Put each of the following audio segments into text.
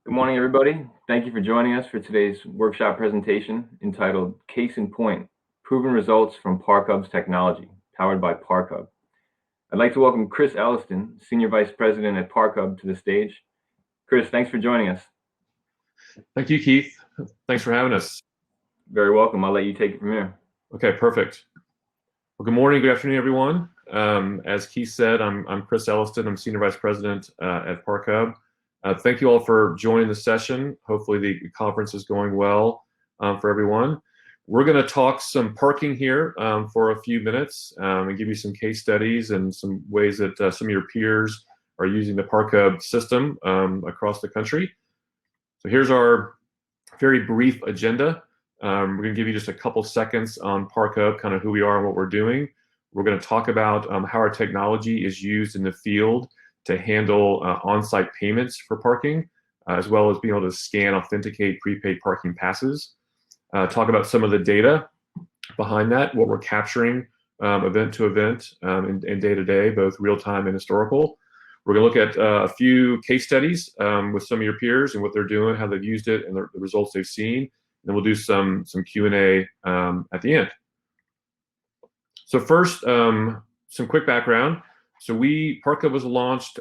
Good morning, everybody. Thank you for joining us for today's workshop presentation entitled Case in Point, Proven Results from ParkHub's Technology, powered by ParkHub. I'd like to welcome Chris Elliston, Senior Vice President at ParkHub, to the stage. Chris, thanks for joining us. Thank you, Keith. Thanks for having us. Very welcome. I'll let you take it from here. Okay, perfect. Well, good morning, good afternoon, everyone. As Keith said, I'm Chris Elliston. I'm Senior Vice President at ParkHub. Thank you all for joining the session. Hopefully the conference is going well for everyone. We're going to talk some parking here for a few minutes and give you some case studies and some ways that some of your peers are using the ParkHub system across the country. So here's our very brief agenda. We're going to give you just a couple seconds on ParkHub, kind of who we are and what we're doing. We're going to talk about how our technology is used in the field to handle on-site payments for parking, as well as being able to scan, authenticate prepaid parking passes. Talk about some of the data behind that, what we're capturing event to event and day to day, both real-time and historical. We're going to look at a few case studies with some of your peers and what they're doing, how they've used it, and the results they've seen. And then we'll do some Q&A at the end. So first, some quick background. So ParkHub was launched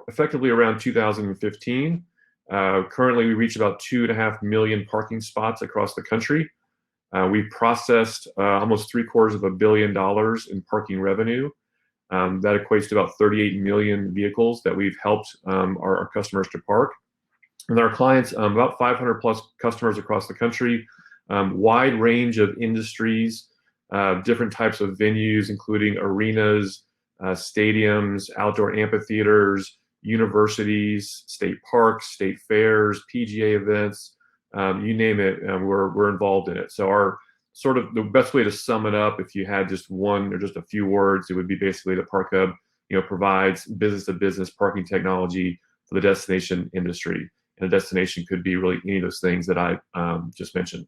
effectively around 2015. Currently, we reach about 2.5 million parking spots across the country. We've processed almost $750 million in parking revenue. That equates to about 38 million vehicles that we've helped our customers to park. And our clients, about 500 plus customers across the country, wide range of industries, different types of venues, including arenas, stadiums, outdoor amphitheaters, universities, state parks, state fairs, PGA events, you name it, we're involved in it. So our sort of the best way to sum it up, if you had just one or just a few words, it would be basically that ParkHub, provides business-to-business parking technology for the destination industry. And a destination could be really any of those things that I just mentioned.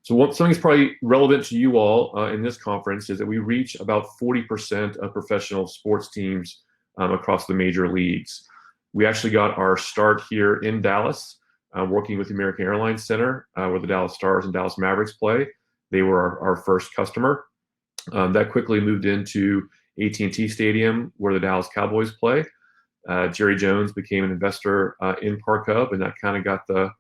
So something that's probably relevant to you all in this conference is that we reach about 40% of professional sports teams across the major leagues. We actually got our start here in Dallas, working with the American Airlines Center, where the Dallas Stars and Dallas Mavericks play. They were our first customer. That quickly moved into AT&T Stadium, where the Dallas Cowboys play. Jerry Jones became an investor in ParkHub, and that kind of got the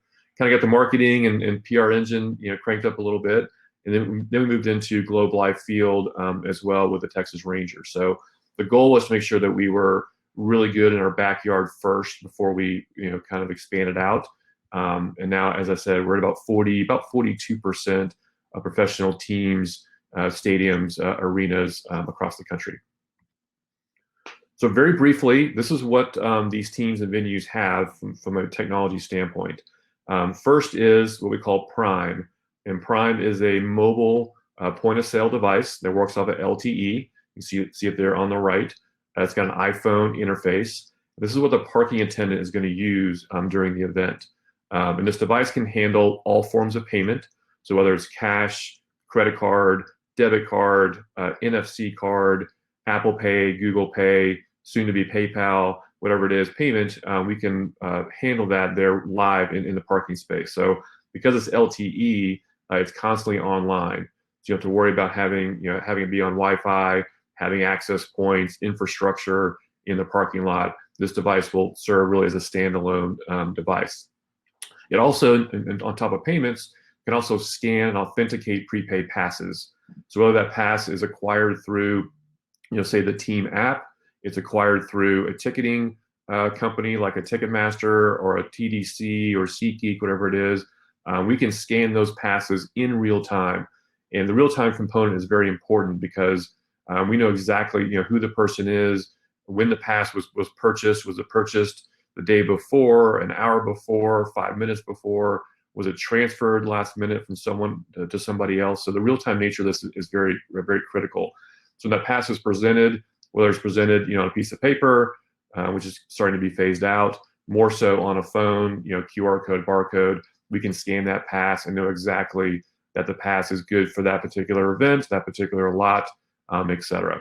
marketing and PR engine, cranked up a little bit. And then we moved into Globe Life Field as well with the Texas Rangers. So the goal was to make sure that we were really good in our backyard first before we, kind of expanded out. And now, as I said, we're at about 42% of professional teams, stadiums, arenas across the country. So very briefly, this is what these teams and venues have from a technology standpoint. First is what we call Prime, and Prime is a mobile point-of-sale device that works off of LTE. You see it there on the right. It's got an iPhone interface. This is what the parking attendant is going to use during the event. And this device can handle all forms of payment. So whether it's cash, credit card, debit card, NFC card, Apple Pay, Google Pay, soon to be PayPal, whatever it is, payment, we can handle that there live in the parking space. So because it's LTE, it's constantly online. So you have to worry about having it be on Wi-Fi, having access points, infrastructure in the parking lot. This device will serve really as a standalone device. It also, on top of payments, can also scan and authenticate prepaid passes. So whether that pass is acquired through, say the team app, it's acquired through a ticketing company like a Ticketmaster or a TDC or SeatGeek, whatever it is, we can scan those passes in real time. And the real-time component is very important because we know exactly who the person is, when the pass was purchased. Was it purchased the day before, an hour before, 5 minutes before? Was it transferred last minute from someone to somebody else? So the real-time nature of this is very, very critical. So when that pass is presented, whether it's presented on a piece of paper, which is starting to be phased out, more so on a phone, QR code, barcode, we can scan that pass and know exactly that the pass is good for that particular event, that particular lot, etc.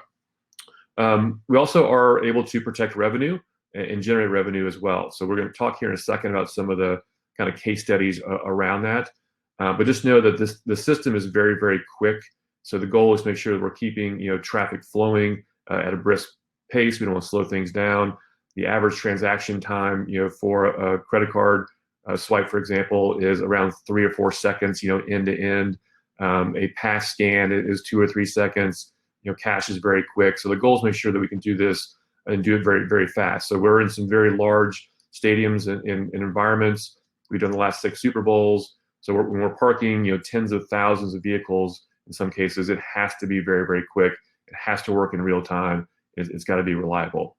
We also are able to protect revenue and generate revenue as well. So we're going to talk here in a second about some of the kind of case studies around that. But just know that the system is very, very quick. So the goal is to make sure that we're keeping traffic flowing at a brisk pace. We don't want to slow things down. The average transaction time for a credit card swipe, for example, is around 3 or 4 seconds, end to end. A pass scan is 2 or 3 seconds. Cash is very quick. So the goal is to make sure that we can do this and do it very, very fast. So we're in some very large stadiums and environments. We've done the last 6 Super Bowls. So when we're parking, tens of thousands of vehicles, in some cases, it has to be very, very quick. It has to work in real time. It's got to be reliable.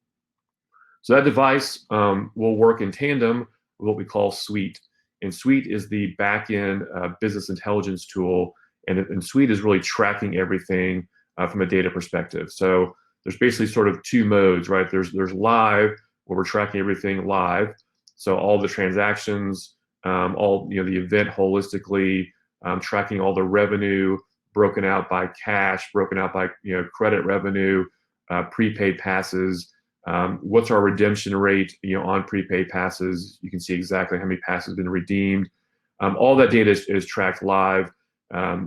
So that device will work in tandem with what we call Suite. And Suite is the back-end business intelligence tool. And Suite is really tracking everything from a data perspective. So there's basically sort of 2 modes, right? There's live, where we're tracking everything live. So all the transactions, all the event holistically, tracking all the revenue broken out by cash, broken out by credit revenue, prepaid passes. What's our redemption rate on prepaid passes? You can see exactly how many passes have been redeemed. All that data is tracked live.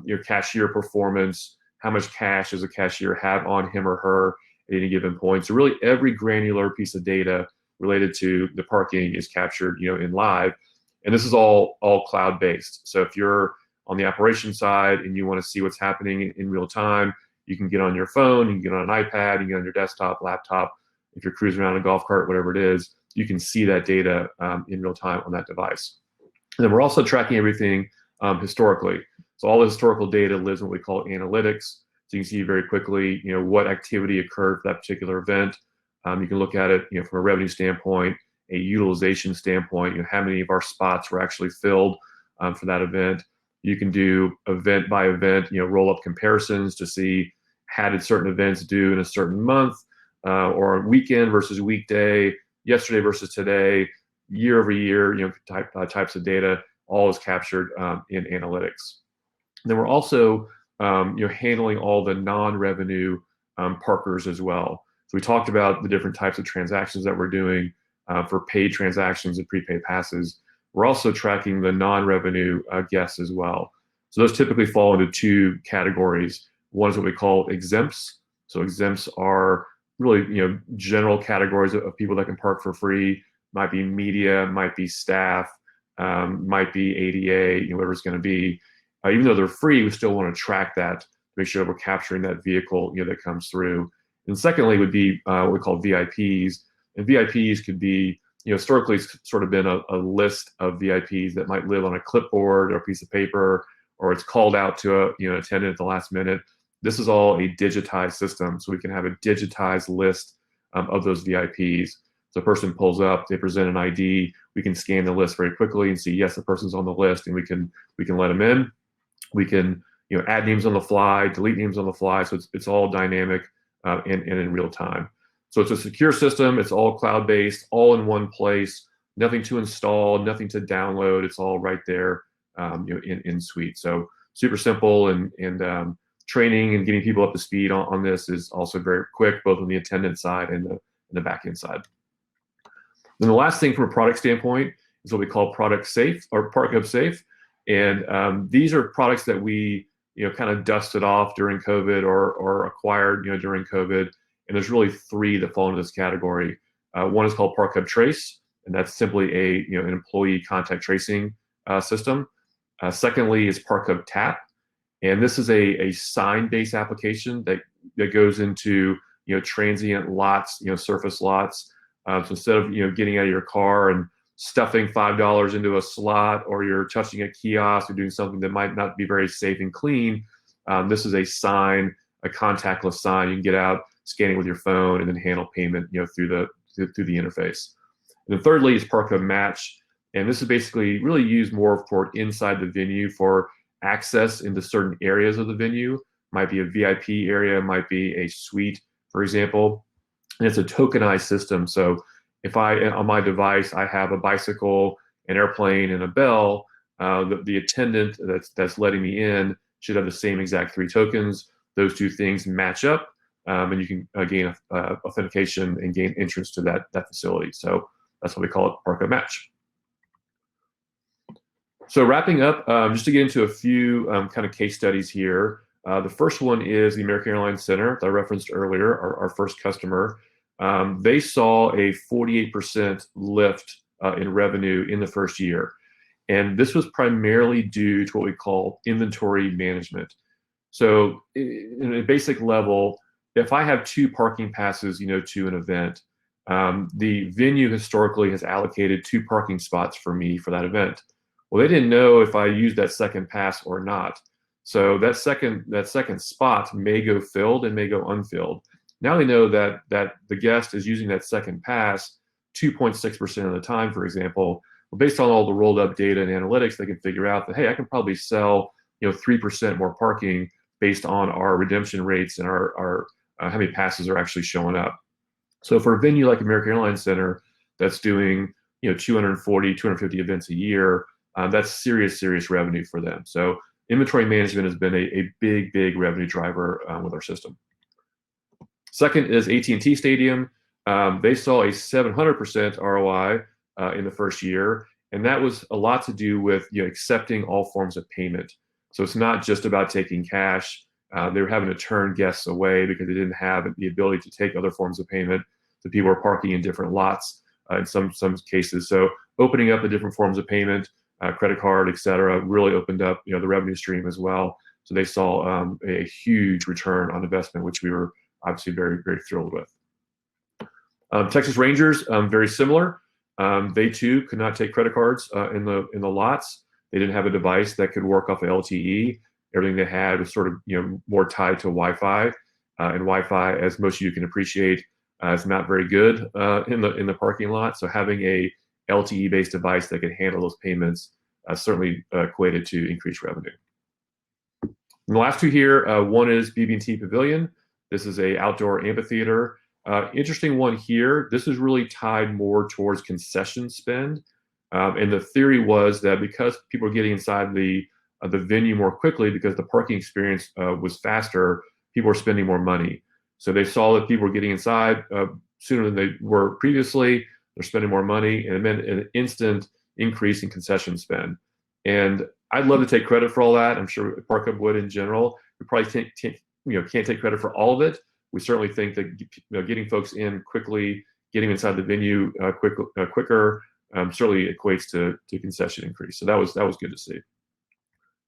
Your cashier performance, how much cash does a cashier have on him or her at any given point. So really every granular piece of data related to the parking is captured in live. And this is all cloud-based. So if you're on the operations side and you want to see what's happening in real time, you can get on your phone, you can get on an iPad, you can get on your desktop, laptop. If you're cruising around a golf cart, whatever it is, you can see that data in real time on that device. And then we're also tracking everything historically. So all the historical data lives in what we call analytics. So you can see very quickly, what activity occurred for that particular event. You can look at it, from a revenue standpoint, a utilization standpoint, how many of our spots were actually filled for that event. You can do event by event, roll up comparisons to see how did certain events do in a certain month, or weekend versus weekday, yesterday versus today, year over year, types of data, all is captured in analytics. And then we're also handling all the non-revenue parkers as well. So we talked about the different types of transactions that we're doing for paid transactions and prepaid passes. We're also tracking the non-revenue guests as well. So those typically fall into 2 categories. One is what we call exempts. So exempts are really, general categories of people that can park for free. Might be media, might be staff, might be ADA, whatever it's going to be. Even though they're free, we still want to track that to make sure we're capturing that vehicle, that comes through. And secondly would be what we call VIPs. And VIPs could be, historically it's sort of been a list of VIPs that might live on a clipboard or a piece of paper, or it's called out to a attendant at the last minute. This is all a digitized system, so we can have a digitized list of those VIPs. So a person pulls up, they present an ID, we can scan the list very quickly and see, yes, the person's on the list, and we can let them in. We can add names on the fly, delete names on the fly, so it's all dynamic and in real time. So it's a secure system, it's all cloud-based, all in one place, nothing to install, nothing to download, it's all right there in Suite. So super simple, and training and getting people up to speed on this is also very quick, both on the attendant side and the back-end side. Then the last thing from a product standpoint is what we call Product Safe or ParkHub Safe. And these are products that we kind of dusted off during COVID or acquired during COVID. And there's really 3 that fall into this category. One is called ParkHub Trace, and that's simply an employee contact tracing system. Secondly is ParkHub Tap, and this is a sign-based application that goes into transient lots, surface lots. So instead of getting out of your car and stuffing $5 into a slot, or you're touching a kiosk or doing something that might not be very safe and clean, this is a sign, a contactless sign. You can get out, scan it with your phone, and then handle payment through the interface. And then thirdly is ParkHub Match, and this is basically really used more for inside the venue for access into certain areas of the venue. Might be a VIP area, might be a suite, for example. And it's a tokenized system. So if on my device, I have a bicycle, an airplane, and a bell, the attendant that's letting me in should have the same exact 3 tokens. Those 2 things match up. and you can gain authentication and gain entrance to that facility. So that's what we call it, ParkHub Match. So wrapping up, just to get into a few kind of case studies here. The first one is the American Airlines Center that I referenced earlier, our first customer. They saw a 48% lift in revenue in the first year. And this was primarily due to what we call inventory management. So in a basic level, if I have 2 parking passes, to an event, the venue historically has allocated 2 parking spots for me for that event. Well, they didn't know if I used that second pass or not. So that second spot may go filled and may go unfilled. Now they know that the guest is using that second pass 2.6% of the time, for example. Well, based on all the rolled up data and analytics, they can figure out that, hey, I can probably sell 3% more parking based on our redemption rates and our how many passes are actually showing up. So for a venue like American Airlines Center that's doing 240, 250 events a year, that's serious revenue for them. So inventory management has been a big revenue driver with our system. Second is AT&T Stadium. They saw a 700% ROI in the first year, and that was a lot to do with accepting all forms of payment. So it's not just about taking cash. They were having to turn guests away because they didn't have the ability to take other forms of payment. So people were parking in different lots in some cases. So opening up the different forms of payment, credit card, et cetera, really opened up the revenue stream as well. So they saw a huge return on investment, which we were obviously very thrilled with. Texas Rangers, very similar. They too could not take credit cards in the lots. They didn't have a device that could work off of LTE. Everything they had was sort of more tied to Wi-Fi, and Wi-Fi, as most of you can appreciate, is not very good in the parking lot. So having a LTE-based device that could handle those payments certainly equated to increased revenue. And the last two here, one is BB&T Pavilion. This is a outdoor amphitheater. Interesting one here. This is really tied more towards concession spend. And the theory was that because people are getting inside the venue more quickly because the parking experience was faster, people were spending more money. So they saw that people were getting inside sooner than they were previously. They're spending more money, and it meant an instant increase in concession spend. And I'd love to take credit for all that. I'm sure ParkHub would in general. We probably can't take credit for all of it. We certainly think that getting folks in quickly, getting inside the venue quicker, certainly equates to concession increase. So that was good to see.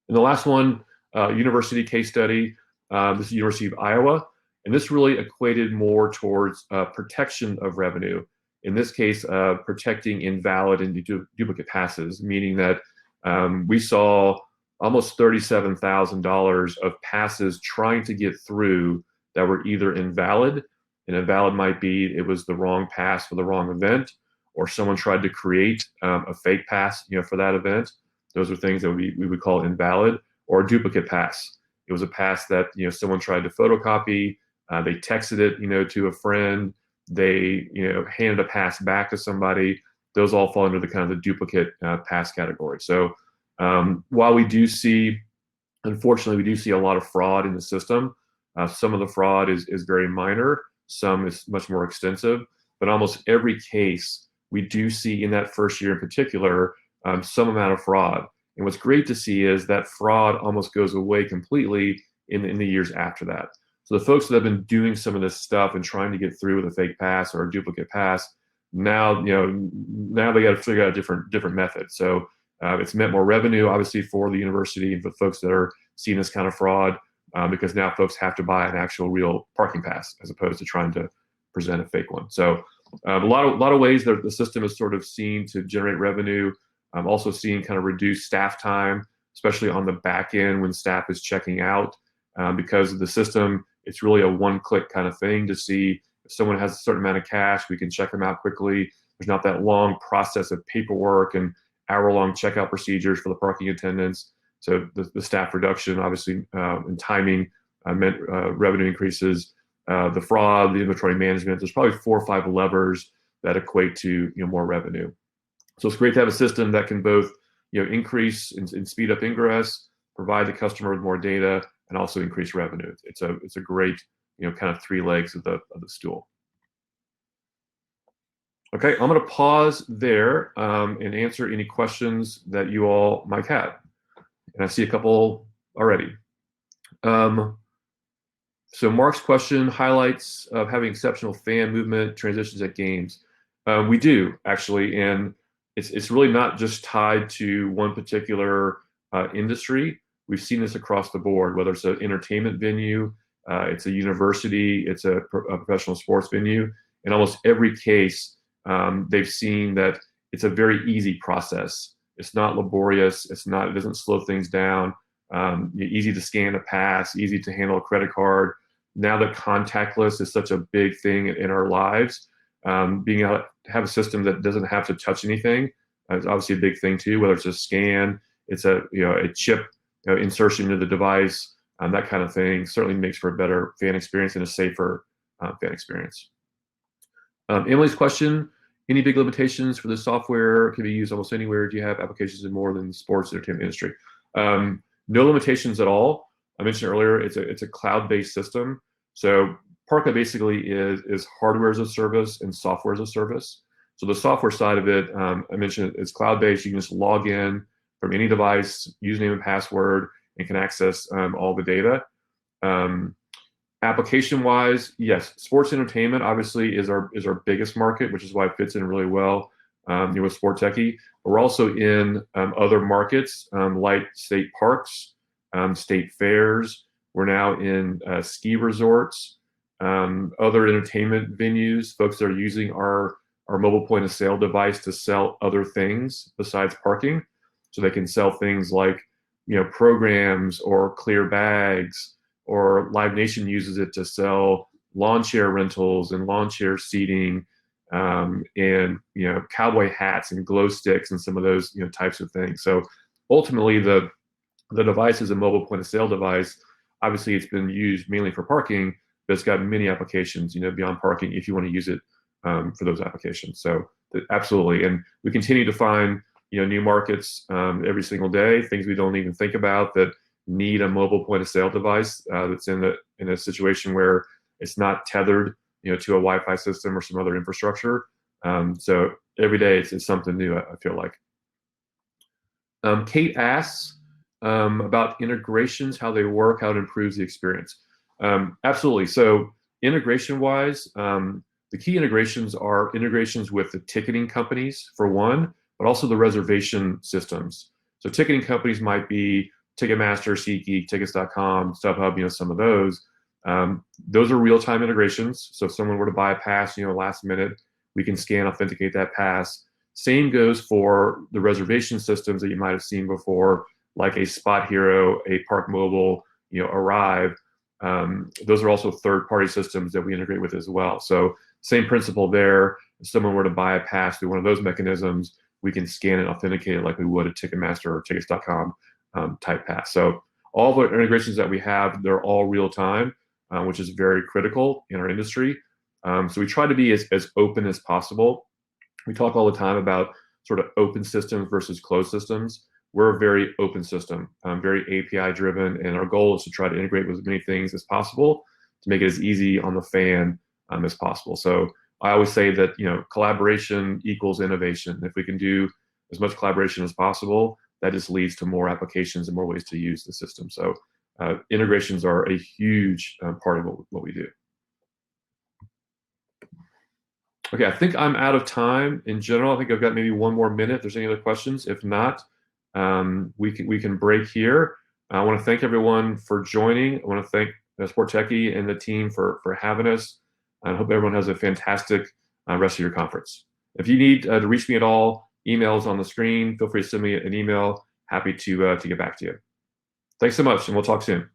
And the last one, university case study. This is University of Iowa, and this really equated more towards protection of revenue. In this case, protecting invalid and duplicate passes, meaning that we saw almost $37,000 of passes trying to get through that were either invalid, and invalid might be it was the wrong pass for the wrong event, or someone tried to create a fake pass, for that event. Those are things that we would call invalid, or a duplicate pass. It was a pass that someone tried to photocopy. They texted it, to a friend. They handed a pass back to somebody. Those all fall under the kind of the duplicate pass category. So while we do see, unfortunately, we do see a lot of fraud in the system. Some of the fraud is very minor. Some is much more extensive. But almost every case we do see in that first year in particular some amount of fraud. And what's great to see is that fraud almost goes away completely in the years after that. So the folks that have been doing some of this stuff and trying to get through with a fake pass or a duplicate pass, now they got to figure out a different method. So it's meant more revenue, obviously, for the university and for folks that are seeing this kind of fraud, because now folks have to buy an actual real parking pass as opposed to trying to present a fake one. So a lot of ways that the system is sort of seen to generate revenue. I'm also seeing kind of reduced staff time, especially on the back end when staff is checking out, because of the system. It's really a one-click kind of thing to see if someone has a certain amount of cash. We can check them out quickly. There's not that long process of paperwork and hour-long checkout procedures for the parking attendants. So the staff reduction, obviously, and timing meant revenue increases. The fraud, the inventory management. There's probably 4 or 5 levers that equate to more revenue. So it's great to have a system that can both increase and speed up ingress, provide the customer with more data, and also increase revenue. It's a great kind of three legs of the stool. Okay, I'm going to pause there and answer any questions that you all might have. And I see a couple already. So Mark's question, highlights of having exceptional fan movement transitions at games. We do, actually, and it's really not just tied to one particular industry. We've seen this across the board, whether it's an entertainment venue, it's a university, it's a professional sports venue. In almost every case, they've seen that it's a very easy process. It's not laborious. It doesn't slow things down. Easy to scan a pass, easy to handle a credit card. Now that contactless is such a big thing in our lives, being able to have a system that doesn't have to touch anything is obviously a big thing too. Whether it's a scan, it's a chip insertion into the device, that kind of thing certainly makes for a better fan experience and a safer fan experience. Emily's question: any big limitations for the software? It can be used almost anywhere. Do you have applications in more than the sports entertainment industry? No limitations at all. I mentioned earlier, it's a cloud-based system. So ParkHub basically is hardware as a service and software as a service. So the software side of it, I mentioned it's cloud-based. You can just log in from any device, username and password, and can access all the data. Application-wise, yes, sports entertainment obviously is our biggest market, which is why it fits in really well with Sport Techie. But we're also in other markets like state parks, state fairs. We're now in ski resorts, other entertainment venues. Folks that are using our mobile point of sale device to sell other things besides parking. So they can sell things like programs or clear bags, or Live Nation uses it to sell lawn chair rentals and lawn chair seating, and cowboy hats and glow sticks and some of those types of things. So ultimately the device is a mobile point of sale device. Obviously it's been used mainly for parking, but it's got many applications beyond parking if you want to use it for those applications. So absolutely, and we continue to find new markets every single day, things we don't even think about that need a mobile point of sale device that's in a situation where it's not tethered to a Wi-Fi system or some other infrastructure. So every day it's something new, I feel like. Kate asks about integrations, how they work, how it improves the experience. Absolutely. So integration-wise, the key integrations are integrations with the ticketing companies for one, but also the reservation systems. So ticketing companies might be Ticketmaster, SeatGeek, Tickets.com, StubHub, some of those. Those are real-time integrations. So if someone were to buy a pass, last minute, we can scan, authenticate that pass. Same goes for the reservation systems that you might have seen before, like a Spot Hero, a Park Mobile, Arrive. Those are also third-party systems that we integrate with as well. So same principle there. If someone were to buy a pass through one of those mechanisms, we can scan and authenticate it like we would a Ticketmaster or Tickets.com type pass. So all the integrations that we have, they're all real-time, which is very critical in our industry. So we try to be as open as possible. We talk all the time about sort of open systems versus closed systems. We're a very open system, very API driven, and our goal is to try to integrate with as many things as possible to make it as easy on the fan as possible. So I always say that collaboration equals innovation. If we can do as much collaboration as possible, that just leads to more applications and more ways to use the system. So integrations are a huge part of what we do. Okay, I think I'm out of time in general. I think I've got maybe one more minute. If there's any other questions, if not, we can break here. I want to thank everyone for joining. I want to thank Sport Techie and the team for having us. I hope everyone has a fantastic rest of your conference. If you need to reach me at all, emails on the screen. Feel free to send me an email. Happy to get back to you. Thanks so much, and we'll talk soon.